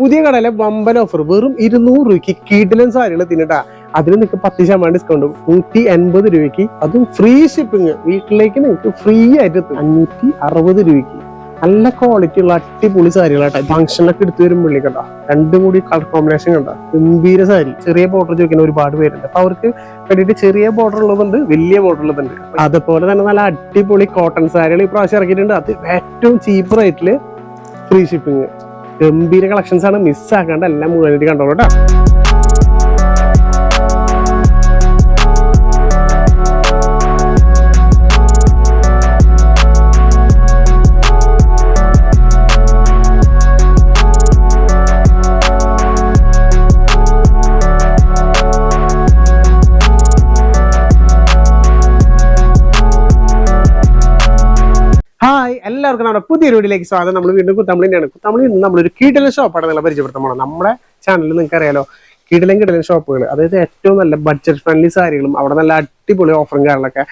പുതിയ കടയിലെ വമ്പൻ ഓഫർ വെറും 200 രൂപയ്ക്ക് കിടിലൻ സാരികൾ തിന്നിട്ടാ. അതിന് നിങ്ങൾക്ക് 10% ഡിസ്കൗണ്ട് 180 രൂപയ്ക്ക്, അതും ഫ്രീ ഷിപ്പിംഗ്. വീട്ടിലേക്ക് നിങ്ങൾക്ക് ഫ്രീ ആയിട്ട് എത്തും 560 രൂപയ്ക്ക്. നല്ല ക്വാളിറ്റി ഉള്ള അടിപൊളി സാരികളാട്ടോ. ഫംഗ്ഷനൊക്കെ എടുത്തു വരുമ്പോഴേ കണ്ടോ, രണ്ടും കൂടി കളർ കോമ്പിനേഷൻ കണ്ടോ, ഗംഭീര സാരി. ചെറിയ ബോർഡർ ചോദിക്കുന്ന ഒരുപാട് പേരുണ്ട്. അപ്പൊ അവർക്ക് വേണ്ടിയിട്ട് ചെറിയ ബോർഡർ ഉള്ളതുണ്ട്, വലിയ ബോർഡർ ഉള്ളതുണ്ട്. അതുപോലെ തന്നെ നല്ല അടിപൊളി കോട്ടൺ സാരികൾ ഈ പ്രാവശ്യം ഇറക്കിയിട്ടുണ്ട്. അത് ഏറ്റവും ചീപ്പ് റേറ്റില് ഫ്രീ ഷിപ്പിംഗ്. ഗംഭീര കളക്ഷൻസ് ആണ്, മിസ്സാക്കാണ്ട് എല്ലാം മുഴുവനായിട്ട് കണ്ടോളൂ കേട്ടോ. ഹായ്, എല്ലാവർക്കും നമ്മുടെ പുതിയൊരു വീഡിയോയിലേക്ക് സ്വാഗതം. നമ്മൾ വീണ്ടും കുത്തമ്പളിയാണ്. കുത്തമ്പളിയിൽ നിന്ന് നമ്മളൊരു കിടിലൻ ഷോപ്പാണ് നിങ്ങളെ പരിചയപ്പെടുത്താൻ പോകണം. നമ്മുടെ ചാനലിൽ നിങ്ങൾക്ക് അറിയാലോ, കിടിലൻ ഷോപ്പുകൾ, അതായത് ഏറ്റവും നല്ല ബഡ്ജറ്റ് ഫ്രണ്ട്ലി സാരികളും അവിടെ നല്ല അടിപൊളി ഓഫറും കാര്യങ്ങളൊക്കെ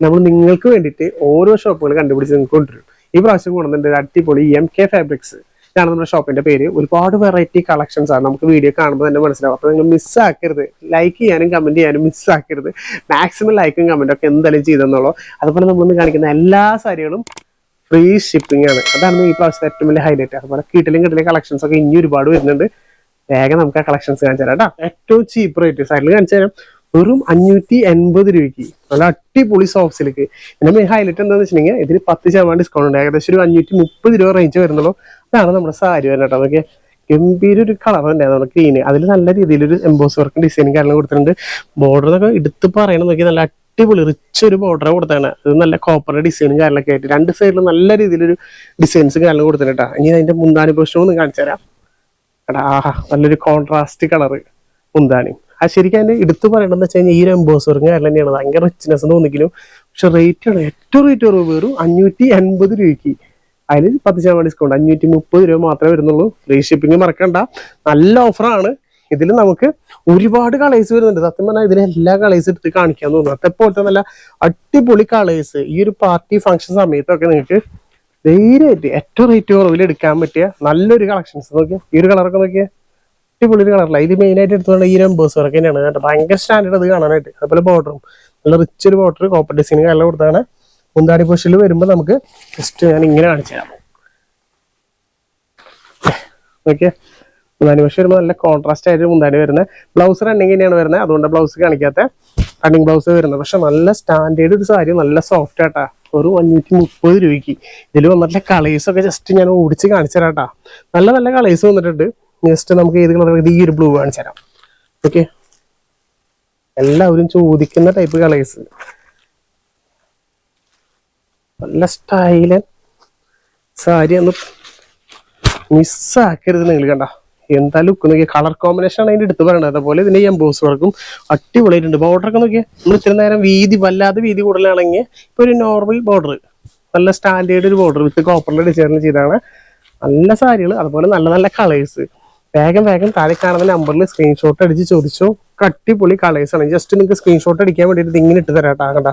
നമ്മൾ നിങ്ങൾക്ക് വേണ്ടിയിട്ട് ഓരോ ഷോപ്പുകൾ കണ്ടുപിടിച്ച് നിങ്ങൾക്ക് കൊണ്ടുവരും. ഈ പ്രാവശ്യം കൊണ്ടുവന്നിട്ട് അടിപൊളി MK ഫാബ്രിക്സ് ആണ് നമ്മുടെ ഷോപ്പിന്റെ പേര്. ഒരുപാട് വെറൈറ്റി കളക്ഷൻസ് ആണ്. നമുക്ക് വീഡിയോ കാണുമ്പോൾ തന്നെ മനസ്സിലാവും. അപ്പോൾ നിങ്ങൾ മിസ്സാക്കരുത്, ലൈക്ക് ചെയ്യാനും കമന്റ് ചെയ്യാനും മിസ്സാക്കരുത്. മാക്സിമം ലൈക്കും കമന്റും ഒക്കെ എന്തായാലും ചെയ്തെന്നുള്ളൂ. അതുപോലെ നമ്മളിന്ന് കാണിക്കുന്ന എല്ലാ സാരികളും ഫ്രീ ഷിപ്പിംഗ് ആണ്. അതാണ് ഈ പ്രാവശ്യത്തെ ഏറ്റവും വലിയ ഹൈലൈറ്റ്. അതുപോലെ കിടിലൻ കളക്ഷൻസ് ഒക്കെ ഇനി ഒരുപാട് വരുന്നുണ്ട്. വേഗം നമുക്ക് ആ കളക്ഷൻസ് കാണിച്ചു തരാം കേട്ടോ. ഏറ്റവും ചീപ്പ് റേറ്റ് സാരികൾ കാണിച്ചു തരാം. വെറും 580 രൂപയ്ക്ക് നല്ല അടിപൊളി സോഫ്റ്റ് സിൽക്ക്. പിന്നെ മെയിൻ ഹൈലൈറ്റ് എന്താണെന്ന് വെച്ചിട്ടുണ്ടെങ്കിൽ ഇതിന് 10% ഡിസ്കൗണ്ട് ഉണ്ട്. ഏകദേശം ഒരു 530 രൂപ റേഞ്ച് വരുന്നുള്ളൂ. അതാണ് നമ്മുടെ സാരി വരുന്നത് കേട്ടോ. നമുക്ക് ഗംഭീര ഒരു കളർ ഉണ്ടായിരുന്നു നമ്മുടെ ഗ്രീന്. അതിൽ നല്ല രീതിയിലൊരു എംബോസ് വർക്കും ഡിസൈനും കാര്യങ്ങളും കൊടുത്തിട്ടുണ്ട്. ബോർഡർ എടുത്ത് പറയണം നോക്കി, നല്ല അടിപൊളി റിച്ച് ഒരു ബോർഡർ കൊടുത്താണ്. അത് നല്ല കോപ്പർ ഡിസൈനും കാര്യങ്ങളൊക്കെ ആയിട്ട് രണ്ട് സൈഡിലും നല്ല രീതിയിലൊരു ഡിസൈൻസ് കാര്യങ്ങളും കൊടുത്തിട്ടാ. ഇനി അതിന്റെ മുന്താണി പോസ്റ്റും ഒന്ന് കാണിച്ചു തരാം. എടാ, നല്ലൊരു കോൺട്രാസ്റ്റ് കളറ് മുന്താണി. ആ ശരിക്കും അതിന്റെ എടുത്ത് പറയണമെന്ന് വെച്ച് കഴിഞ്ഞാൽ ഈ ഒരു എംബോസ് വർക്കും കാര്യം തന്നെയാണ്. ഭയങ്കര റിച്ച്നെസ് തോന്നിക്കലും. പക്ഷെ റേറ്റ് ആണ് ഏറ്റവും റേറ്റ് കുറവ്, വെറും 580 രൂപയ്ക്ക്. അതിൽ 10% ഡിസ്കൗണ്ട് 530 രൂപ മാത്രമേ വരുന്നുള്ളൂ. ഫ്രീ ഷിപ്പിംഗ് മറക്കണ്ട. നല്ല ഓഫറാണ്. ഇതിൽ നമുക്ക് ഒരുപാട് കളേഴ്സ് വരുന്നുണ്ട്. സത്യം പറഞ്ഞാൽ ഇതിൽ എല്ലാ കളേഴ്സ് എടുത്ത് കാണിക്കാൻ തോന്നുന്നു. അതേപോലത്തെ നല്ല അടിപൊളി കളേഴ്സ് ഈ ഒരു പാർട്ടി ഫംഗ്ഷൻ സമയത്തൊക്കെ നിങ്ങൾക്ക് ധൈര്യമായിട്ട് ഏറ്റവും റേറ്റ് കുറവിൽ എടുക്കാൻ പറ്റിയ നല്ലൊരു കളക്ഷൻസ്. നോക്കിയാൽ ഈ ഒരു കളറൊക്കെ നോക്കിയാൽ അടിപൊളി ഒരു കളറില്ല. ഇത് മെയിൻ ആയിട്ട് എടുത്തുകൊണ്ട് ഈ എംബോസ് വർക്ക് തന്നെയാണ് കേട്ടോ. ഭയങ്കര സ്റ്റാൻഡേർഡ് അത് കാണാനായിട്ട്. അതുപോലെ ബോർഡറും നല്ല റിച്ച് ഒരു ബോർഡർ കോപ്പർ ഡിസൈനും എല്ലാം കൊടുത്താണ്. മുന്താണി പോസ്റ്റിൽ വരുമ്പോൾ നമുക്ക് ജസ്റ്റ് ഞാൻ ഇങ്ങനെ കാണിച്ചു തരാം. നോക്കിയാൽ മുന്താണി പോസ്റ്റ് വരുമ്പോൾ നല്ല കോൺട്രാസ്റ്റ് ആയിട്ട് മുന്താണി വരുന്നത്. ബ്ലൗസ് റണ്ണിങ് തന്നെയാണ് വരുന്നത്. അതുകൊണ്ട് ബ്ലൗസ് കാണിക്കാത്ത റണ്ണിങ് ബ്ലൗസ് വരുന്നത്. പക്ഷെ നല്ല സ്റ്റാൻഡേർഡ് ഒരു സാരി, നല്ല സോഫ്റ്റ് ആട്ടാ. ഒരു 530 രൂപയ്ക്ക്. ഇതിൽ വന്നിട്ടുള്ള കളേഴ്സ് ഒക്കെ ജസ്റ്റ് ഞാൻ ഓടിച്ച് കാണിച്ചു തരാട്ടാ. നല്ല കളേഴ്സ് വന്നിട്ടുണ്ട്. ജസ്റ്റ് നമുക്ക് ഏത് കളർ, ഈ ഒരു ബ്ലൂ കാണിച്ചു തരാം. ഓക്കെ, എല്ലാവരും ചോദിക്കുന്ന ടൈപ്പ് കളേഴ്സ്, നല്ല സ്റ്റൈലൻ സാരി. ഒന്ന് മിസ്സാക്കരുത് നിങ്ങൾ. കണ്ട എന്താ ലുക്ക് നോക്കിയാൽ, കളർ കോമ്പിനേഷൻ ആണ് അതിന്റെ എടുത്ത് പറയണത്. അതുപോലെ ഇതിന്റെ എംബോസ് വർക്കും അടിപൊളിയായിട്ടുണ്ട്. ബോർഡറൊക്കെ നോക്കിയാൽ നമ്മൾ ഇത്ര നേരം വല്ലാതെ വീതി കൂടുതലാണെങ്കിൽ ഇപ്പൊ ഒരു നോർമൽ ബോർഡർ, നല്ല സ്റ്റാൻഡേർഡ് ഒരു ബോർഡർ വിത്ത് കോപ്പറിന്റെ ഡിസൈനിൽ ചെയ്താണ്. നല്ല സാരികൾ, അതുപോലെ നല്ല കളേഴ്സ്. വേഗം താഴെ കാണുന്ന നമ്പറിൽ സ്ക്രീൻഷോട്ട് അടിച്ച് ചോദിച്ചോ. അടിപൊളി കളേഴ്സ് ആണ്. ജസ്റ്റ് നിങ്ങൾക്ക് സ്ക്രീൻഷോട്ട് അടിക്കാൻ വേണ്ടിയിട്ട് ഇങ്ങനെ ഇട്ട് തരാട്ടാ. കണ്ട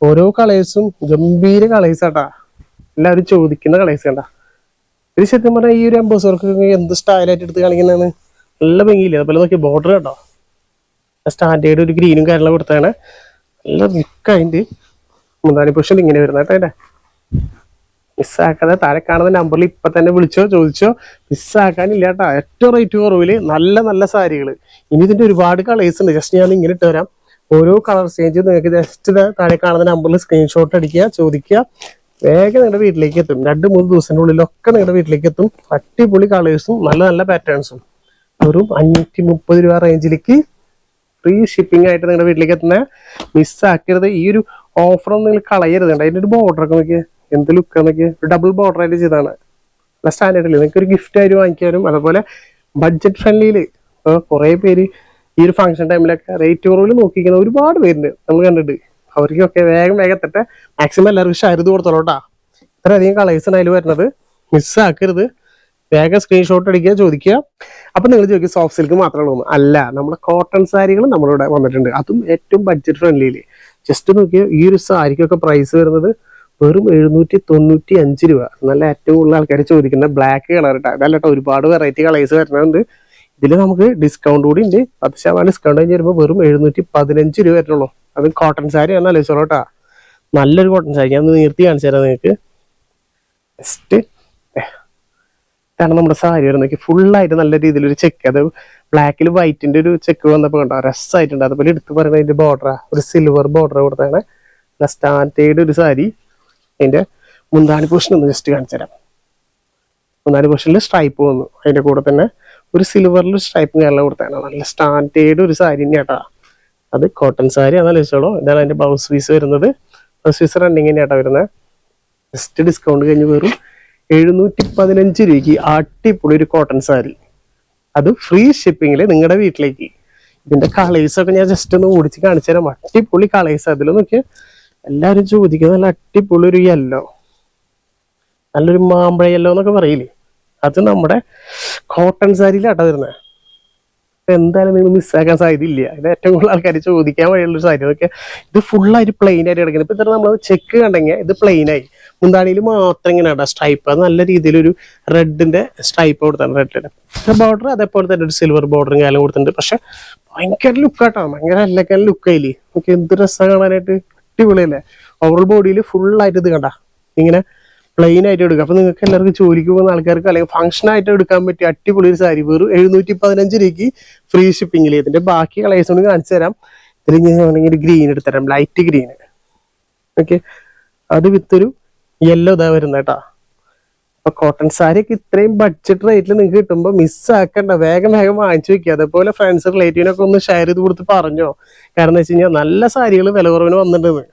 ഓരോ കളേഴ്സും ഗംഭീര കളേഴ്സ് ആട്ടാ. എല്ലാവരും ചോദിക്കുന്ന കളേഴ്സ് കണ്ട. ഇത് സത്യം പറഞ്ഞാൽ ഈ ഒരു എംബോസ് വർക്ക് എന്ത് സ്റ്റൈലായിട്ട് എടുത്ത് കാണിക്കുന്നതാണ്. നല്ല ഭംഗിയില്ല. അതുപോലെ നോക്കി ബോർഡർ കേട്ടോ, സ്റ്റാൻഡേർഡ് ഒരു ഗ്രീനും കാര്യങ്ങളും കൊടുത്താണ്. നല്ല മിക്കതിൻ്റെ മുന്താണി പൊസിഷൻ ഇങ്ങനെ വരുന്നത് കേട്ടോ. മിസ്സാക്കാതെ താഴെ കാണുന്ന നമ്പറിൽ ഇപ്പൊ തന്നെ വിളിച്ചോ, ചോദിച്ചോ. മിസ്സാക്കാനില്ല കേട്ടോ. ഏറ്റവും റേറ്റ് കുറവില് നല്ല സാരികൾ. ഇനി ഇതിന്റെ ഒരുപാട് കളേഴ്സ് ഉണ്ട്. ജസ്റ്റ് ഞാൻ ഇങ്ങനെ ഇട്ട് തരാം. ഓരോ കളർ ചേഞ്ച് നിങ്ങൾക്ക് ജസ്റ്റ് താഴെ കാണുന്ന നമ്പറിൽ സ്ക്രീൻഷോട്ട് അടിക്കുക, ചോദിക്കുക. വേഗം നിങ്ങളുടെ വീട്ടിലേക്ക് എത്തും. 2-3 ദിവസത്തിന്റെ ഉള്ളിലൊക്കെ നിങ്ങളുടെ വീട്ടിലേക്ക് എത്തും. അടിപൊളി കളേഴ്സും നല്ല പാറ്റേൺസും. ഒരു 530 രൂപ റേഞ്ചിലേക്ക് ഫ്രീ ഷിപ്പിംഗ് ആയിട്ട് നിങ്ങളുടെ വീട്ടിലേക്ക് എത്തുന്ന. മിസ്സാക്കരുത്. ഈ ഒരു ഓഫറൊന്നും നിങ്ങൾ കളയരുത്. അതിന്റെ ഒരു ബോർഡറൊക്കെ നോക്കിയാൽ എന്ത് ലുക്കാന്നൊക്കെ, ഒരു ഡബിൾ ബോർഡർ ആയിട്ട് ചെയ്താണ്. നല്ല സ്റ്റാൻഡേർഡിൽ നിങ്ങൾക്ക് ഒരു ഗിഫ്റ്റ് ആയിട്ട് വാങ്ങിക്കാനും. അതുപോലെ ബഡ്ജറ്റ് ഫ്രണ്ട്ലിയിൽ ഇപ്പോൾ കുറേ പേര് ഈ ഒരു ഫംഗ്ഷൻ ടൈമിലൊക്കെ റേറ്റ് കുറവിൽ നോക്കിക്കുന്ന ഒരുപാട് പേരുണ്ട് നമ്മൾ കണ്ടിട്ട്. അവർക്കൊക്കെ വേഗം എത്തട്ടെ. മാക്സിമം എല്ലാവർക്കും ഷെയർ ചെയ്ത് കൊടുത്തോളൂട്ടാ. ഇത്രയധികം കളേഴ്സാണ് അതിൽ വരുന്നത്. മിസ്സാക്കരുത്. വേഗം സ്ക്രീൻഷോട്ട് അടിക്കുക, ചോദിക്കുക. അപ്പൊ നിങ്ങൾ ചോദിക്കുക സോഫ്റ്റ് സിൽക്ക് മാത്രമേ ഉള്ളൂ. അല്ല, നമ്മുടെ കോട്ടൺ സാരികൾ നമ്മളിവിടെ വന്നിട്ടുണ്ട്. അതും ഏറ്റവും ബഡ്ജറ്റ് ഫ്രണ്ട്ലിയിൽ. ജസ്റ്റ് നോക്കിയാൽ ഈ ഒരു സാരിക്കൊക്കെ പ്രൈസ് വരുന്നത് വെറും 795 രൂപ. നല്ല ഏറ്റവും കൂടുതൽ ആൾക്കാർ ചോദിക്കുന്ന ബ്ലാക്ക് കളർ ഇട്ടാ അതല്ല കേട്ടോ, ഒരുപാട് വെറൈറ്റി കളേഴ്സ് വരുന്നുണ്ട്. ഇതിൽ നമുക്ക് ഡിസ്കൗണ്ട് കൂടി ഉണ്ട്. 10% ഡിസ്കൗണ്ട് കഴിഞ്ഞ് വരുമ്പോൾ വെറും 715 രൂപ വരുന്നുള്ളൂ. അത് കോട്ടൺ സാരി ആണ് ആലോചിച്ചോളൂ കേട്ടാ. നല്ലൊരു കോട്ടൺ സാരി ഞാൻ നിർത്തി കാണിച്ചു തരാം നിങ്ങൾക്ക്. ജസ്റ്റ് ഇതാണ് നമ്മുടെ സാരി വരുന്നത്. ഫുള്ളായിട്ട് നല്ല രീതിയിലൊരു ചെക്ക്, അത് ബ്ലാക്കിൽ വൈറ്റിന്റെ ഒരു ചെക്ക് വന്നപ്പോൾ കണ്ടോ രസമായിട്ടുണ്ട്. അതുപോലെ എടുത്ത് പറയുന്നത് അതിന്റെ ബോർഡറാ, ഒരു സിൽവർ ബോർഡർ കൊടുത്താണ്. സ്റ്റാൻഡേർഡ് ഒരു സാരി. അതിന്റെ മുന്താണി പോർഷൻ ഒന്ന് ജസ്റ്റ് കാണിച്ചു തരാം. മുന്താണി പോർഷനിൽ സ്ട്രൈപ്പ് വന്നു, അതിന്റെ കൂടെ തന്നെ ഒരു സിൽവറിൽ സ്ട്രൈപ്പ് കേരള കൊടുത്താണ്. നല്ല സ്റ്റാൻഡേർഡ് ഒരു സാരി തന്നെയാട്ടാ. അത് കോട്ടൺ സാരി അതാണ് വെച്ചോളൂ. ഇതാണ് അതിന്റെ ബ്ലൗസ് പീസ് വരുന്നത്. ബ്ലൗസ് പീസ് റണ്ണിങ് തന്നെയാട്ടാ വരുന്നത്. ജസ്റ്റ് ഡിസ്കൗണ്ട് കഴിഞ്ഞ് വെറും 715 രൂപയ്ക്ക് അടിപൊളി ഒരു കോട്ടൺ സാരി, അത് ഫ്രീ ഷിപ്പിങ്ങിൽ നിങ്ങളുടെ വീട്ടിലേക്ക്. ഇതിന്റെ കളേഴ്സ് ഒക്കെ ഞാൻ ജസ്റ്റ് ഒന്ന് ഓടിച്ച് കാണിച്ചു തരാം. അടിപൊളി കളേഴ്സ്. അതിൽ നോക്കിയാൽ എല്ലാവരും ചോദിക്കുന്നത് നല്ല അടിപൊളി ഒരു യെല്ലോ, നല്ലൊരു മാമ്പഴ യെല്ലോ എന്നൊക്കെ പറയില്ലേ, അത് നമ്മുടെ കോട്ടൺ സാരിയിലാട്ടോ വരുന്നത്. എന്തായാലും നിങ്ങൾ മിസ്സാക്കാൻ സാധ്യതയില്ല. ഇത് ഏറ്റവും കൂടുതൽ ആൾക്കാർ ചോദിക്കാൻ വഴിയുള്ളൊരു സാരി. അതൊക്കെ ഇത് ഫുള്ളായിട്ട് പ്ലെയിൻ ആയിട്ട് കിടക്കുന്നത്. ഇപ്പൊ ഇത്ര നമ്മൾ ചെക്ക് കണ്ടെങ്കിൽ ഇത് പ്ലെയിൻ ആയി, മുന്താണിയിൽ മാത്രം ഇങ്ങനെ സ്ട്രൈപ്പ്, അത് നല്ല രീതിയിലൊരു റെഡിന്റെ സ്ട്രൈപ്പ് കൊടുത്താണ്. റെഡിന്റെ ബോർഡർ അതേപോലെ തന്നെ ഒരു സിൽവർ ബോർഡറും കാലം കൊടുത്തിട്ടുണ്ട്. പക്ഷെ ഭയങ്കര ലുക്കാട്ടോ, ഭയങ്കര എല്ലക്കാൻ ലുക്കായില്ലേ. നമുക്ക് എന്ത് രസം കാണാനായിട്ട്, അടിപൊളിയല്ലേ. ഓവറോൾ ബോഡിയിൽ ഫുള്ളായിട്ട് ഇത് കണ്ട ഇങ്ങനെ പ്ലെയിൻ ആയിട്ട് എടുക്കുക. അപ്പൊ നിങ്ങൾക്ക് എല്ലാവർക്കും ജോലിക്ക് പോകുന്ന ആൾക്കാർക്ക് അല്ലെങ്കിൽ ഫംഗ്ഷൻ ആയിട്ട് എടുക്കാൻ പറ്റിയ അടിപൊളി ഒരു സാരി വെറും 715 രൂപയ്ക്ക് ഫ്രീ ഷിപ്പിംഗിൽ. ഇതിന്റെ ബാക്കി കളേഴ്സ് കൊണ്ട് കാണിച്ചു തരാം. ഇതിൽ ഞാൻ വേണമെങ്കിൽ ഗ്രീൻ എടുത്തരാം, ലൈറ്റ് ഗ്രീൻ. ഓക്കെ, അത് വിത്തൊരു യെല്ലോ ഇതാ വരുന്ന കേട്ടാ. അപ്പൊ കോട്ടൺ സാരി ഒക്കെ ഇത്രയും ബഡ്ജറ്റ് റേറ്റിൽ നിങ്ങൾക്ക് കിട്ടുമ്പോൾ മിസ്സാക്കണ്ട, വേഗം വേഗം വാങ്ങിച്ചു വെക്കുക. അതേപോലെ ഫ്രണ്ട്സ് റിലേറ്റീവിനൊക്കെ ഒന്ന് ഷെയർ ചെയ്ത് കൊടുത്ത് പറഞ്ഞോ. കാരണം എന്ന് വെച്ച് കഴിഞ്ഞാൽ നല്ല സാരികൾ വില കുറവിന് വന്നിട്ടുണ്ട്.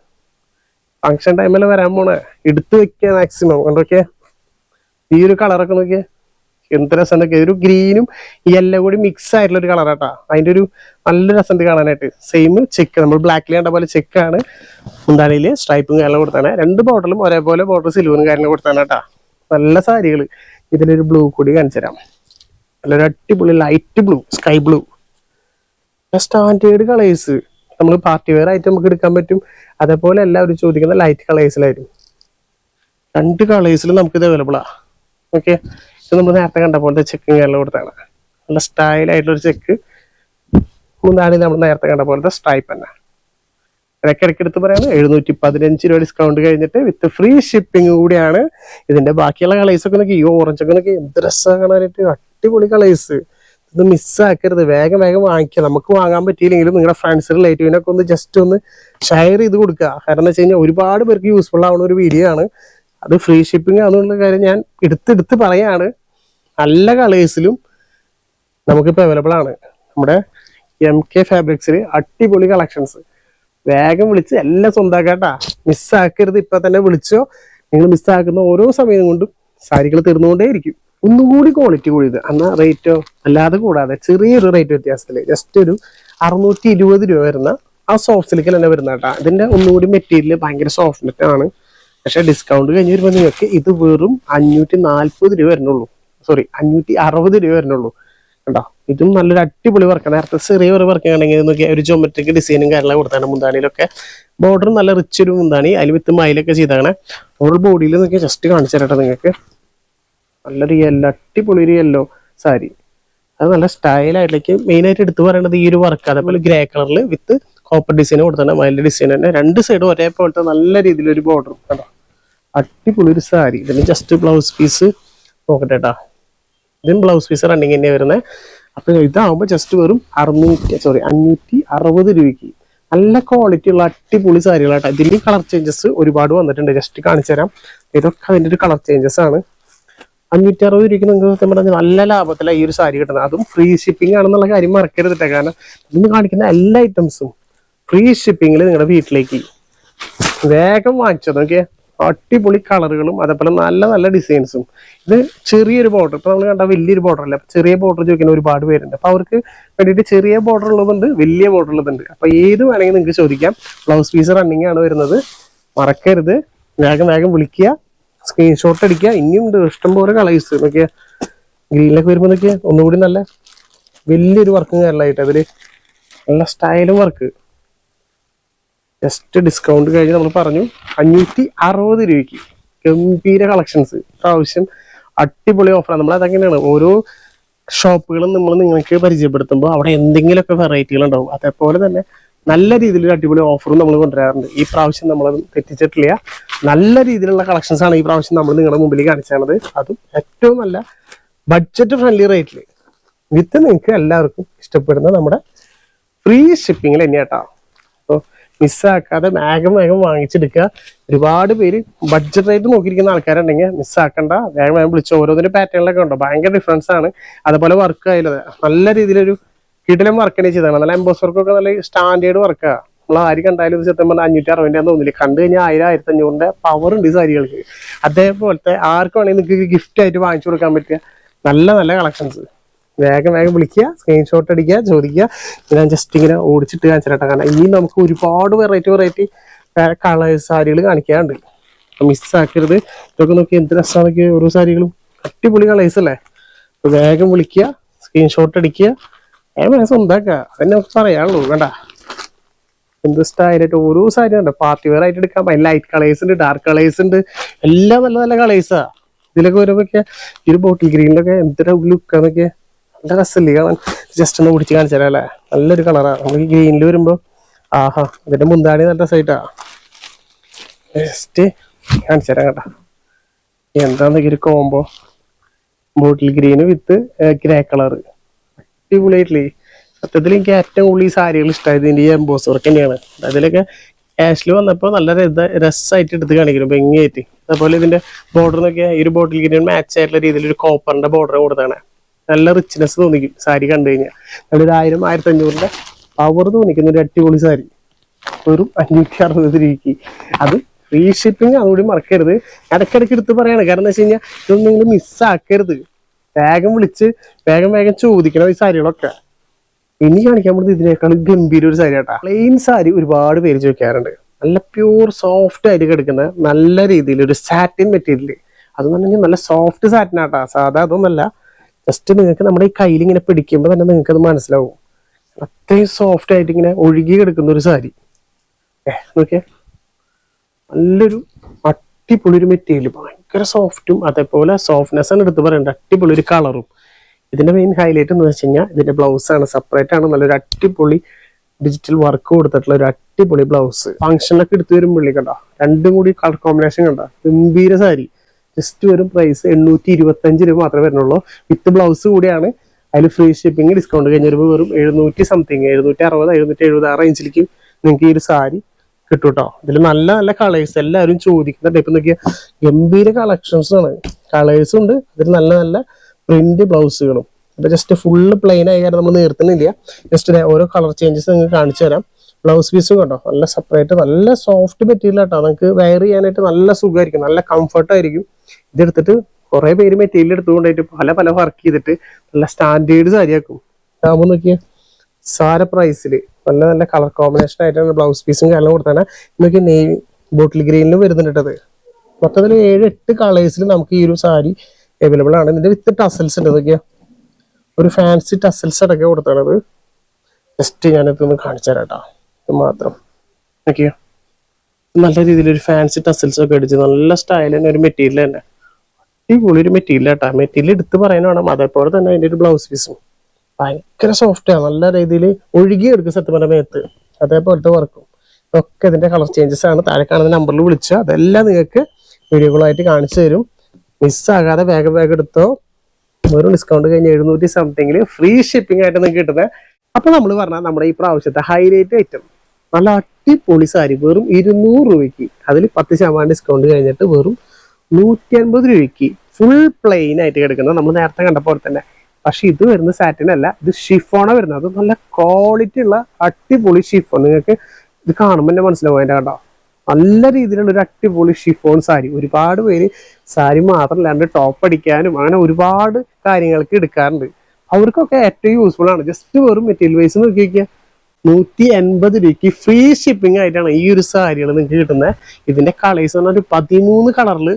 ഫംഗ്ഷൻ ടൈമിൽ വരാൻ പോണേ, എടുത്തു വെക്കുക മാക്സിമം. കണ്ടോക്കെ ഈ ഒരു കളറൊക്കെ നോക്കിയേ എന്ത് രസമുണ്ടൊക്കെ. ഒരു ഗ്രീനും യെല്ലോ കൂടി മിക്സ് ആയിട്ടുള്ള ഒരു കളറാട്ടാ. അതിന്റെ ഒരു നല്ല രസമുണ്ട് കാണാനായിട്ട്. സെയിം ചെക്ക്, നമ്മൾ ബ്ലാക്കിൽ കണ്ട പോലെ ചെക്കാണ്. മുന്താണിയില് സ്ട്രൈപ്പും കാര്യങ്ങളും കൊടുത്താണ്. രണ്ട് ബോർഡറിലും ഒരേപോലെ ബോർഡർ സിൽവറും കാര്യങ്ങളും കൊടുത്താണ് കേട്ടാ. നല്ല സാരികൾ. ഇതിലൊരു ബ്ലൂ കൂടി കാണിച്ചു തരാം. നല്ലൊരു അടിപൊളി light blue, sky blue. Standard colours, നമ്മൾ പാർട്ടി വെയർ ആയിട്ട് നമുക്ക് എടുക്കാൻ പറ്റും. അതേപോലെ എല്ലാവരും ചോദിക്കുന്ന ലൈറ്റ് കളേഴ്സിലായിരുന്നു. രണ്ട് കളേഴ്സിലും നമുക്കിത് അവൈലബിൾ ആണ്. ഓക്കെ, ഇത് നമ്മൾ നേരത്തെ കണ്ട പോലത്തെ ചെക്കും കേരളം കൊടുത്താണ്. നല്ല സ്റ്റൈലായിട്ടുള്ളൊരു ചെക്ക്. മുന്താണി നമ്മൾ നേരത്തെ കണ്ട പോലത്തെ സ്ട്രൈപ്പ് തന്നെ. ഇടയ്ക്കിടയ്ക്ക് എടുത്ത് പറയാണ് 715 രൂപ ഡിസ്കൗണ്ട് കഴിഞ്ഞിട്ട് വിത്ത് ഫ്രീ ഷിപ്പിംഗ് കൂടിയാണ്. ഇതിന്റെ ബാക്കിയുള്ള കളേഴ്സ് ഒക്കെ നോക്കി, ഈ ഓറഞ്ച് ഒക്കെ നോക്കി എന്ത് രസമാണ് കാണാനായിട്ട്. അടിപൊളി കളേഴ്സ്. ഇത് മിസ്സാക്കരുത്, വേഗം വേഗം വാങ്ങിക്കുക. നമുക്ക് വാങ്ങാൻ പറ്റിയില്ലെങ്കിലും നിങ്ങളുടെ ഫ്രണ്ട്സ് റിലേറ്റീവിനൊക്കെ ഒന്ന് ജസ്റ്റ് ഒന്ന് ഷെയർ ചെയ്ത് കൊടുക്കുക. കാരണം എന്ന് വെച്ച് കഴിഞ്ഞാൽ ഒരുപാട് പേർക്ക് യൂസ്ഫുൾ ആവുന്ന ഒരു വീഡിയോ ആണ്. അത് ഫ്രീ ഷിപ്പിംഗ് ആണെന്നുള്ള കാര്യം ഞാൻ എടുത്ത് പറയാണ്. നല്ല കളേഴ്സിലും നമുക്കിപ്പോൾ അവൈലബിൾ ആണ്. നമ്മുടെ MK ഫാബ്രിക്സിൽ അടിപൊളി കളക്ഷൻസ്. വേഗം വിളിച്ച് എല്ലാം സ്വന്തമാക്കാട്ടാ, മിസ്സാക്കരുത്. ഇപ്പൊ തന്നെ വിളിച്ചോ. നിങ്ങൾ മിസ്സാക്കുന്ന ഓരോ സമയം കൊണ്ടും സാരികൾ തീർന്നുകൊണ്ടേയിരിക്കും. ഒന്നുകൂടി ക്വാളിറ്റി കൂടിയത് എന്നാൽ റേറ്റോ അല്ലാതെ കൂടാതെ ചെറിയൊരു റേറ്റ് വ്യത്യാസത്തിൽ ജസ്റ്റ് ഒരു 620 രൂപ വരുന്ന ആ സോഫ്റ്റ് സിൽക്കിൽ തന്നെ വരുന്ന കേട്ടാ. ഇതിന്റെ ഒന്നുകൂടി മെറ്റീരിയൽ ഭയങ്കര സോഫ്റ്റ്നെറ്റ് ആണ്. പക്ഷെ ഡിസ്കൗണ്ട് കഴിഞ്ഞ് വരുമ്പോൾ നിങ്ങൾക്ക് ഇത് വെറും 540 രൂപ വരുന്നുള്ളൂ. സോറി 560 രൂപ വരുന്നുള്ളൂ കേട്ടോ. ഇതും നല്ലൊരു അടിപൊളി വർക്ക്. നേരത്തെ ചെറിയ ഒരു വർക്ക് ആണെങ്കിൽ നോക്കിയാൽ ഒരു ജോമെട്രിക് ഡിസൈനും കാര്യങ്ങളും കൊടുത്താണ്. മുന്താണിയിലൊക്കെ ബോർഡർ നല്ല റിച്ച് ഒരു മുന്താണി, അതിൽ വിത്ത് മയിലൊക്കെ ചെയ്താണ്. ഓവർ ബോഡിയിൽ നോക്കിയാൽ ജസ്റ്റ് കാണിച്ചു തരട്ടെ നിങ്ങൾക്ക്. നല്ലൊരു യെല്ലോ, അടിപൊളി ഒരു യെല്ലോ സാരി. അത് നല്ല സ്റ്റൈലായിട്ടേക്ക് മെയിനായിട്ട് എടുത്തു പറയേണ്ടത് ഈ ഒരു വർക്ക്. അതേപോലെ ഗ്രേ കളറിൽ വിത്ത് കോപ്പർ ഡിസൈൻ കൊടുത്താണ്. മയിലിന്റെ ഡിസൈൻ തന്നെ രണ്ട് സൈഡും ഒരേപോലത്തെ നല്ല രീതിയിലൊരു ബോർഡർ കേട്ടോ. അടിപൊളി ഒരു സാരി. ഇതിന് ജസ്റ്റ് ബ്ലൗസ് പീസ് നോക്കട്ടെ കേട്ടാ. ഇതിന് ബ്ലൗസ് പീസ് റണ്ണിങ് തന്നെയാണ് വരുന്നത്. അപ്പൊ ഇതാവുമ്പോൾ ജസ്റ്റ് വെറും 560 രൂപയ്ക്ക് നല്ല ക്വാളിറ്റി ഉള്ള അടിപൊളി സാരികളാട്ടോ. ഇതിൽ കളർ ചേഞ്ചസ് ഒരുപാട് വന്നിട്ടുണ്ട്. ജസ്റ്റ് കാണിച്ചു തരാം. ഇതൊക്കെ അതിന്റെ ഒരു കളർ ചേഞ്ചസ് ആണ്. 560 രൂപയ്ക്ക് നിങ്ങൾക്ക് നല്ല ലാഭത്തിലാണ് ഈ ഒരു സാരി കിട്ടുന്നത്. അതും ഫ്രീ ഷിപ്പിംഗ് ആണെന്നുള്ള കാര്യം മറക്കരുതിട്ടെ. കാരണം ഇന്ന് കാണിക്കുന്ന എല്ലാ ഐറ്റംസും ഫ്രീ ഷിപ്പിങ്ങിൽ നിങ്ങളുടെ വീട്ടിലേക്ക്. വേഗം വാങ്ങിച്ചത് നോക്കിയേ. അടിപൊളി കളറുകളും അതേപോലെ നല്ല നല്ല ഡിസൈൻസും. ഇത് ചെറിയൊരു ബോർഡർ, ഇപ്പൊ നമ്മൾ കണ്ട വലിയൊരു ബോർഡർ അല്ല, ചെറിയ ബോർഡർ ചോദിക്കുന്ന ഒരുപാട് പേരുണ്ട്. അപ്പൊ അവർക്ക് വേണ്ടിയിട്ട് ചെറിയ ബോർഡർ ഉള്ളതുണ്ട്, വലിയ ബോർഡർ ഉള്ളതുണ്ട്. അപ്പൊ ഏത് വേണമെങ്കിൽ നിങ്ങൾക്ക് ചോദിക്കാം. ബ്ലൗസ് പീസ് റണ്ണിങ് ആണ് വരുന്നത്. മറക്കരുത്, വേഗം വേഗം വിളിക്കുക, സ്ക്രീൻഷോട്ട് അടിക്കുക. ഇനിയും ഉണ്ട് ഇഷ്ടംപോലെ കളേഴ്സ്. നോക്കിയാ ഗ്രീനിലൊക്കെ വരുമ്പോൾ നോക്കിയാൽ ഒന്നുകൂടി നല്ല വലിയൊരു വർക്കും കാര്യമായിട്ട് അതില് നല്ല സ്റ്റൈലും വർക്ക്. ജസ്റ്റ് ഡിസ്കൗണ്ട് കഴിഞ്ഞ് നമ്മൾ പറഞ്ഞു 560 രൂപയ്ക്ക് ഗംഭീര കളക്ഷൻസ്. പ്രാവശ്യം അടിപൊളി ഓഫറാണ്. നമ്മൾ അതെങ്ങനെയാണ് ഓരോ ഷോപ്പുകളും നമ്മൾ നിങ്ങൾക്ക് പരിചയപ്പെടുത്തുമ്പോൾ അവിടെ എന്തെങ്കിലുമൊക്കെ വെറൈറ്റികൾ ഉണ്ടാവും. അതേപോലെ തന്നെ നല്ല രീതിയിൽ അടിപൊളി ഓഫറും നമ്മൾ കൊണ്ടുവരാറുണ്ട്. ഈ പ്രാവശ്യം നമ്മളത് തെറ്റിച്ചിട്ടില്ല. നല്ല രീതിയിലുള്ള കളക്ഷൻസ് ആണ് ഈ പ്രാവശ്യം നമ്മൾ നിങ്ങളുടെ മുമ്പിൽ കാണിച്ചത്. അതും ഏറ്റവും നല്ല ബഡ്ജറ്റ് ഫ്രണ്ട്ലി റേറ്റിൽ വിത്ത് നിങ്ങൾക്ക് എല്ലാവർക്കും ഇഷ്ടപ്പെടുന്ന നമ്മുടെ ഫ്രീ ഷിപ്പിങ്ങിൽ തന്നെയാട്ടോ. അപ്പോൾ മിസ്സാക്കാതെ വേഗം വാങ്ങിച്ചെടുക്കുക. ഒരുപാട് പേര് ബഡ്ജറ്റ് റേറ്റ് നോക്കിയിരിക്കുന്ന ആൾക്കാരുണ്ടെങ്കിൽ മിസ്സാക്കണ്ട, വേഗം വിളിച്ച് ഓരോന്നിന്റെ പാറ്റേണിലൊക്കെ ഉണ്ടോ ഭയങ്കര ഡിഫറൻസ് ആണ്. അതുപോലെ വർക്ക് ആയാലും നല്ല രീതിയിലൊരു കിടിലം വർക്ക് തന്നെ ചെയ്താണ്. നല്ല എംബോസ് വർക്കൊക്കെ നല്ല സ്റ്റാൻഡേർഡ് വർക്കാണ്. നമ്മൾ ആര് കണ്ടാലും ഇത് സത്യം പറഞ്ഞാൽ 560 തോന്നില്ല. കണ്ടു കഴിഞ്ഞാൽ 1000-1500 പവർ ഉണ്ട് ഈ സാരികൾക്ക്. അതേപോലത്തെ ആർക്ക് വേണമെങ്കിൽ നിങ്ങൾക്ക് ഗിഫ്റ്റ് ആയിട്ട് വാങ്ങിച്ചു കൊടുക്കാൻ പറ്റിയ നല്ല കളക്ഷൻസ്. വേഗം വിളിക്കുക, സ്ക്രീൻഷോട്ട് അടിക്കുക, ചോദിക്കുക. ഞാൻ ജസ്റ്റ് ഇങ്ങനെ ഓടിച്ചിട്ട് കാണിച്ചിട്ടാ. കാരണം ഇനി നമുക്ക് ഒരുപാട് വെറൈറ്റി കളേഴ്സ് സാരികൾ കാണിക്കാറുണ്ട്. മിസ്സാക്കരുത്. ഇതൊക്കെ നോക്കി എന്ത് രസമാണ് ഓരോ സാരികളും. അടിപൊളി കളേഴ്സ് അല്ലേ. അപ്പോൾ വേഗം വിളിക്കുക, സ്ക്രീൻഷോട്ട് അടിക്കുക, സ്വന്താക്കുക. അതന്നെ നമുക്ക് പറയാനുള്ളൂ. വേണ്ട എന്ത് സ്റ്റൈലായിട്ട് ഓരോ സാരി ഉണ്ട്. പാർട്ടി വെയർ ആയിട്ട് എടുക്കാം. ലൈറ്റ് കളേഴ്സ് ഉണ്ട്, ഡാർക്ക് കളേഴ്സ് ഉണ്ട്, എല്ലാം നല്ല കളേഴ്സാ. ഇതിലൊക്കെ വരുമ്പോഴൊക്കെ ഈ ഒരു ബോട്ടിൽ ഗ്രീനിലൊക്കെ എന്തൊരു ലുക്കാന്നൊക്കെ നല്ല രസമില്ലേ കാണാൻ. ജസ്റ്റ് ഒന്ന് പിടിച്ച് കാണിച്ചു തരാം അല്ലേ. നല്ലൊരു കളറാണ്. നമുക്ക് ഗ്രീനിൽ വരുമ്പോൾ ആഹാ ഇതിന്റെ മുന്താണി നല്ല രസമായിട്ടാ. ജസ്റ്റ് കാണിച്ചു തരാം കേട്ടാ. എന്താന്നൊക്കെ ഒരു combo bottle green with grey colour അടിപൊളിയായിട്ടില്ലേ. സത്യത്തിൽ എനിക്ക് ഏറ്റവും കൂടുതൽ ഈ സാരികൾ ഇഷ്ടമായത് ഇതിന്റെ ഈ എംബോസ് വർക്ക് തന്നെയാണ്. അതിലൊക്കെ ക്യാഷിൽ വന്നപ്പോൾ നല്ല രസമായിട്ട് എടുത്ത് കാണിക്കുന്നു ഭംഗിയായിട്ട്. അതുപോലെ ഇതിന്റെ ബോർഡർ നോക്കിയാൽ ഈ ഒരു ബോട്ടിൽ ഗ്രീൻ മാച്ച് ആയിട്ടുള്ള രീതിയിൽ ഒരു കോപ്പറിന്റെ ബോർഡർ കൊടുത്താണ്. നല്ല റിച്ച്നെസ് തോന്നിക്കും സാരി കണ്ടു കഴിഞ്ഞാൽ. അവിടെ ഒരു 1000-1500 പവർ തോന്നിക്കുന്ന ഒരു അടിപൊളി സാരി വെറും 560 രൂപയ്ക്ക്. അത് ഫ്രീ ഷിപ്പിംഗ് അതുകൂടി മറക്കരുത്. ഇടയ്ക്കിടയ്ക്ക് എടുത്ത് പറയാണ്. കാരണം എന്താ വെച്ച് കഴിഞ്ഞാൽ ഇതൊന്നും നിങ്ങൾ മിസ്സാക്കരുത്. വേഗം വിളിച്ച് വേഗം ചോദിക്കണം ഈ സാരികളൊക്കെ. ഇനി കാണിക്കാൻ പറ്റുന്നത് ഇതിനേക്കാൾ ഗംഭീര ഒരു സാരി ആട്ടാ. പ്ലെയിൻ സാരി ഒരുപാട് പേര് ചോദിക്കാറുണ്ട്. നല്ല പ്യൂർ സോഫ്റ്റ് ആയിട്ട് കിടക്കുന്ന നല്ല രീതിയിൽ ഒരു സാറ്റിൻ മെറ്റീരിയൽ. അതെന്ന് പറഞ്ഞാൽ നല്ല സോഫ്റ്റ് സാറ്റിൻ ആട്ടാ. സാധാ അതൊന്നല്ല. ജസ്റ്റ് നിങ്ങൾക്ക് നമ്മുടെ ഈ കയ്യിൽ ഇങ്ങനെ പിടിക്കുമ്പോൾ തന്നെ നിങ്ങൾക്ക് അത് മനസ്സിലാവും. അത്രയും സോഫ്റ്റ് ആയിട്ട് ഇങ്ങനെ ഒഴുകി കിടക്കുന്ന ഒരു സാരി. നോക്കിയേ നല്ലൊരു അടിപൊളി ഒരു മെറ്റീരിയൽ, ഭയങ്കര സോഫ്റ്റും അതേപോലെ സോഫ്റ്റ്നെസ് ആണ് എടുത്ത് പറയേണ്ട. അടിപൊളി ഒരു കളറും. ഇതിന്റെ മെയിൻ ഹൈലൈറ്റ് എന്ന് വെച്ച് കഴിഞ്ഞാൽ ഇതിന്റെ ബ്ലൗസ് ആണ്. സെപ്പറേറ്റ് ആണ്. നല്ലൊരു അടിപൊളി ഡിജിറ്റൽ വർക്ക് കൊടുത്തിട്ടുള്ള ഒരു അടിപൊളി ബ്ലൗസ്. ഫംഗ്ഷനൊക്കെ എടുത്ത് വരുമ്പോഴേ കണ്ടോ രണ്ടും കൂടി കളർ കോമ്പിനേഷൻ കണ്ടോ ഗംഭീര സാരി. ജസ്റ്റ് വരും പ്രൈസ് 825 രൂപ മാത്രമേ വരുന്നുള്ളൂ. വിത്ത് ബ്ലൗസ് കൂടിയാണ്. അതിൽ ഫ്രീ ഷിപ്പിംഗ് ഡിസ്കൗണ്ട് കഴിഞ്ഞ വരുമ്പോൾ വെറും 700 സംതിങ് 760 770 ആ റേഞ്ചിലേക്ക് നിങ്ങൾക്ക് ഈ ഒരു സാരി കിട്ടും കേട്ടോ. ഇതിൽ നല്ല കളേഴ്സ് എല്ലാവരും ചോദിക്കുന്നുണ്ട്. ഇപ്പൊ നോക്കിയ ഗംഭീര കളക്ഷൻസ് ആണ്. കളേഴ്സും ഉണ്ട്. അതിൽ നല്ല പ്രിന്റ് ബ്ലൗസുകളും. അപ്പൊ ജസ്റ്റ് ഫുള്ള് പ്ലെയിൻ ആയി കാരണം നമ്മൾ നിർത്തുന്നില്ല. ജസ്റ്റ് ഓരോ കളർ ചേഞ്ചസ് നിങ്ങൾക്ക് കാണിച്ചു തരാം. ബ്ലൗസ് പീസും കേട്ടോ നല്ല സെപ്പറേറ്റ് നല്ല സോഫ്റ്റ് മെറ്റീരിയൽ ആട്ടോ. നമുക്ക് വെയർ ചെയ്യാനായിട്ട് നല്ല സുഖമായിരിക്കും, നല്ല കംഫർട്ടായിരിക്കും. ഇതെടുത്തിട്ട് കുറെ പേര് മെറ്റീരിയൽ എടുത്തുകൊണ്ടായിട്ട് പല വർക്ക് ചെയ്തിട്ട് നല്ല സ്റ്റാൻഡേർഡ് സാരിയാക്കും. ആകുമ്പോൾ നോക്കിയാൽ സാര പ്രൈസിൽ നല്ല കളർ കോമ്പിനേഷൻ ആയിട്ടാണ് ബ്ലൗസ് പീസും കാര്യങ്ങളും കൊടുത്താണ്. നോക്കിയാൽ നെയ് ബോട്ടിൽ ഗ്രീനിലും വരുന്നുണ്ടത്. മൊത്തത്തിൽ 7-8 കളേഴ്സിൽ നമുക്ക് ഈ ഒരു സാരി അവൈലബിൾ ആണ്. ഇതിന്റെ വിത്ത് ടസൽസ് ഉണ്ട്. നോക്കിയാൽ ഒരു ഫാൻസി ടസൽസ് അടക്കം കൊടുത്താണത്. ജസ്റ്റ് ഞാനിതൊന്ന് കാണിച്ചു തരാം കേട്ടോ. ഇത് മാത്രം നോക്കിയാ നല്ല രീതിയിൽ ഒരു ഫാൻസി ടസൽസ് ഒക്കെ അടിച്ച് നല്ല സ്റ്റൈൽ തന്നെ ഒരു മെറ്റീരിയൽ തന്നെ അടിപൊളി ഒരു മെറ്റീരിയൽ കേട്ടോ. മെറ്റീരിയൽ എടുത്ത് പറയാൻ വേണം. അതേപോലെ തന്നെ അതിന്റെ ഒരു ബ്ലൗസ് പീസും ഭയങ്കര സോഫ്റ്റ് ആണ്. നല്ല രീതിയിൽ ഒഴുകിയെടുക്കും സത്യം പറഞ്ഞ മേത്ത്. അതേപോലത്തെ വർക്കും ഒക്കെ ഇതിന്റെ കളർ ചേഞ്ചസ് ആണ്. താഴെ കാണുന്ന നമ്പറിൽ വിളിച്ചാൽ അതെല്ലാം നിങ്ങൾക്ക് വീഡിയോകളായിട്ട് കാണിച്ചു തരും. മിസ്സാകാതെ വേഗം എടുത്തോ. വെറും ഡിസ്കൗണ്ട് കഴിഞ്ഞ് 700 സംതിങ്ങിൽ ഫ്രീ ഷിപ്പിംഗ് ആയിട്ട് നിങ്ങൾക്ക് കിട്ടുന്നത്. അപ്പൊ നമ്മൾ പറഞ്ഞാൽ നമ്മുടെ ഈ പ്രാവശ്യത്തെ ഹൈലൈറ്റ് ഐറ്റം നല്ല അടിപൊളി സാരി വെറും 200 രൂപയ്ക്ക്. അതിൽ 10% ഡിസ്കൗണ്ട് കഴിഞ്ഞിട്ട് വെറും 150 രൂപയ്ക്ക് ഫുൾ പ്ലെയിൻ ആയിട്ട് കിടക്കുന്നത്. നമ്മൾ നേരത്തെ കണ്ട പോലെ തന്നെ. പക്ഷെ ഇത് വരുന്ന സാറ്റിനല്ല, ഇത് ഷിഫോണാണ് വരുന്നത്. അത് നല്ല ക്വാളിറ്റി ഉള്ള അടിപൊളി ഷിഫോൺ. നിങ്ങൾക്ക് ഇത് കാണുമ്പോൾ തന്നെ മനസ്സിലാവും. അതിന്റെ കണ്ടോ നല്ല രീതിയിലുള്ള ഒരു അടിപൊളി ഷിഫോൺ സാരി. ഒരുപാട് പേര് സാരി മാത്രമല്ലാണ്ട് ടോപ്പ് അടിക്കാനും അങ്ങനെ ഒരുപാട് കാര്യങ്ങൾക്ക് എടുക്കാറുണ്ട്. അവർക്കൊക്കെ ഏറ്റവും യൂസ്ഫുൾ ആണ്. ജസ്റ്റ് വെറും മെറ്റീരിയൽ വൈസ് നോക്കി വയ്ക്കുക 180 രൂപയ്ക്ക് ഫ്രീ ഷിപ്പിംഗ് ആയിട്ടാണ് ഈ ഒരു സാരികൾ നിങ്ങൾക്ക് കിട്ടുന്നത്. ഇതിന്റെ കളേഴ്സ് പറഞ്ഞാൽ ഒരു 13 കളറിൽ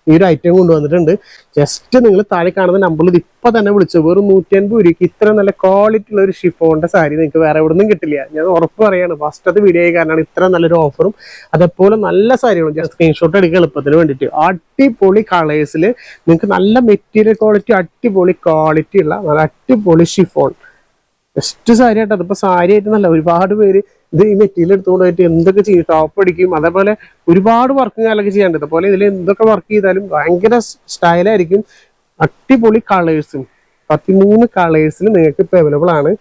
ഈ ഒരു ഐറ്റം കൊണ്ടുവന്നിട്ടുണ്ട്. ജസ്റ്റ് നിങ്ങൾ താഴെ കാണുന്ന നമ്പറിൽ ഇപ്പൊ തന്നെ വിളിച്ചു. വെറും 150 രൂപയ്ക്ക് ഇത്ര നല്ല ക്വാളിറ്റി ഉള്ള ഒരു ഷിഫോണിന്റെ സാരി നിങ്ങൾക്ക് വേറെ എവിടെ നിന്നും കിട്ടില്ല. ഞാൻ ഉറപ്പ് പറയാണ്, ഫസ്റ്റത്തെ വീഡിയോ ആയി കാരണമാണ് ഇത്ര നല്ലൊരു ഓഫറും അതേപോലെ നല്ല സാരികളും. ജസ്റ്റ് സ്ക്രീൻഷോട്ട് എടുക്കുക എളുപ്പത്തിന് വേണ്ടിയിട്ട്. അടിപൊളി കളേഴ്സിൽ നിങ്ങൾക്ക് നല്ല മെറ്റീരിയൽ ക്വാളിറ്റി, അടിപൊളി ക്വാളിറ്റി ഉള്ള നല്ല അടിപൊളി ഷിഫോൺ ബെസ്റ്റ് സാരി ആയിട്ട്. അതിപ്പോ സാരി ആയിട്ട് നല്ല ഒരുപാട് പേര് ഇത് ഈ മെറ്റീരിയൽ എടുത്തുകൊണ്ട് പോയിട്ട് എന്തൊക്കെ ചെയ്യും, ടോപ്പ് അടിക്കും, അതേപോലെ ഒരുപാട് വർക്കും കാലൊക്കെ ചെയ്യാണ്ട്. അതുപോലെ ഇതിൽ എന്തൊക്കെ വർക്ക് ചെയ്താലും ഭയങ്കര സ്റ്റൈലായിരിക്കും. അടിപൊളി കളേഴ്സും 13 കളേഴ്സിൽ നിങ്ങൾക്ക് ഇപ്പൊ അവൈലബിൾ ആണ്.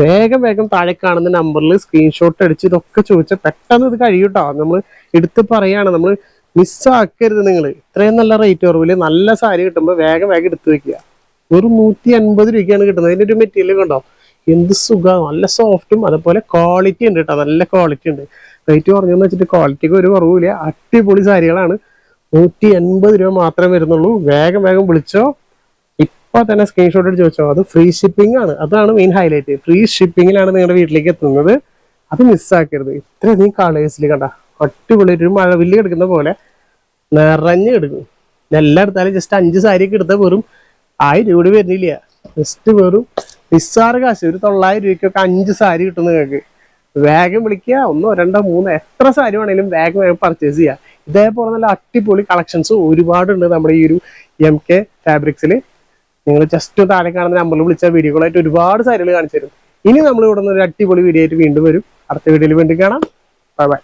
വേഗം താഴെ കാണുന്ന നമ്പറിൽ സ്ക്രീൻഷോട്ട് അടിച്ച് ഇതൊക്കെ ചോദിച്ചാൽ പെട്ടെന്ന് ഇത് കഴിയൂട്ടോ. നമ്മൾ എടുത്ത് പറയാണ്, നമ്മൾ മിസ്സാക്കരുത്. നിങ്ങൾ ഇത്രയും നല്ല റേറ്റ് കുറവില് നല്ല സാരി കിട്ടുമ്പോൾ വേഗം എടുത്ത് വെക്കുക. വെറും 150 രൂപയ്ക്കാണ് കിട്ടുന്നത്. അതിന്റെ ഒരു മെറ്റീരിയൽ കണ്ടോ, എന്ത് സുഖം, നല്ല സോഫ്റ്റും അതേപോലെ ക്വാളിറ്റി ഉണ്ട് കേട്ടോ, നല്ല ക്വാളിറ്റി ഉണ്ട്. റേറ്റ് കുറഞ്ഞെന്ന് വെച്ചിട്ട് ക്വാളിറ്റിക്ക് ഒരു കുറവില്ല. അടിപൊളി സാരികളാണ്. 180 രൂപ മാത്രമേ വരുന്നുള്ളൂ. വേഗം വിളിച്ചോ, ഇപ്പൊ തന്നെ സ്ക്രീൻഷോട്ട് എടുത്ത് വെച്ചോ. അത് ഫ്രീ ഷിപ്പിംഗ് ആണ്, അതാണ് മെയിൻ ഹൈലൈറ്റ്. ഫ്രീ ഷിപ്പിങ്ങിലാണ് നിങ്ങളുടെ വീട്ടിലേക്ക് എത്തുന്നത്. അത് മിസ്സാക്കരുത്. ഇത്രയധികം കളേഴ്സിൽ കണ്ട അടിപൊളി ഒരു മഴവില്ല് എടുക്കുന്ന പോലെ നിറഞ്ഞ് എടുക്കും. എല്ലാം എടുത്താലും ജസ്റ്റ് 5 സാരിയൊക്കെ എടുത്താൽ വെറും 1000 രൂപ വരുന്നില്ല. ജസ്റ്റ് വെറും നിസ്സാര കാശ്, ഒരു 900 രൂപയ്ക്കൊക്കെ 5 സാരി കിട്ടും നിങ്ങൾക്ക്. വേഗം വിളിക്കുക. 1, 2, 3 എത്ര സാരി വേണമെങ്കിലും വേഗം പർച്ചേസ് ചെയ്യുക. ഇതേപോലെ നല്ല അടിപൊളി കളക്ഷൻസ് ഒരുപാടുണ്ട് നമ്മുടെ ഈ ഒരു MK ഫാബ്രിക്സിൽ. നിങ്ങൾ ജസ്റ്റ് താഴെ കാണുന്ന നമ്പറിൽ വിളിച്ച വീഡിയോകളായിട്ട് ഒരുപാട് സാരികൾ കാണിച്ചു തരും. ഇനി നമ്മൾ ഇവിടെ നിന്ന് ഒരു അടിപൊളി വീഡിയോ ആയിട്ട് വീണ്ടും വരും. അടുത്ത വീഡിയോയിൽ വീണ്ടും കാണാം. Bye bye.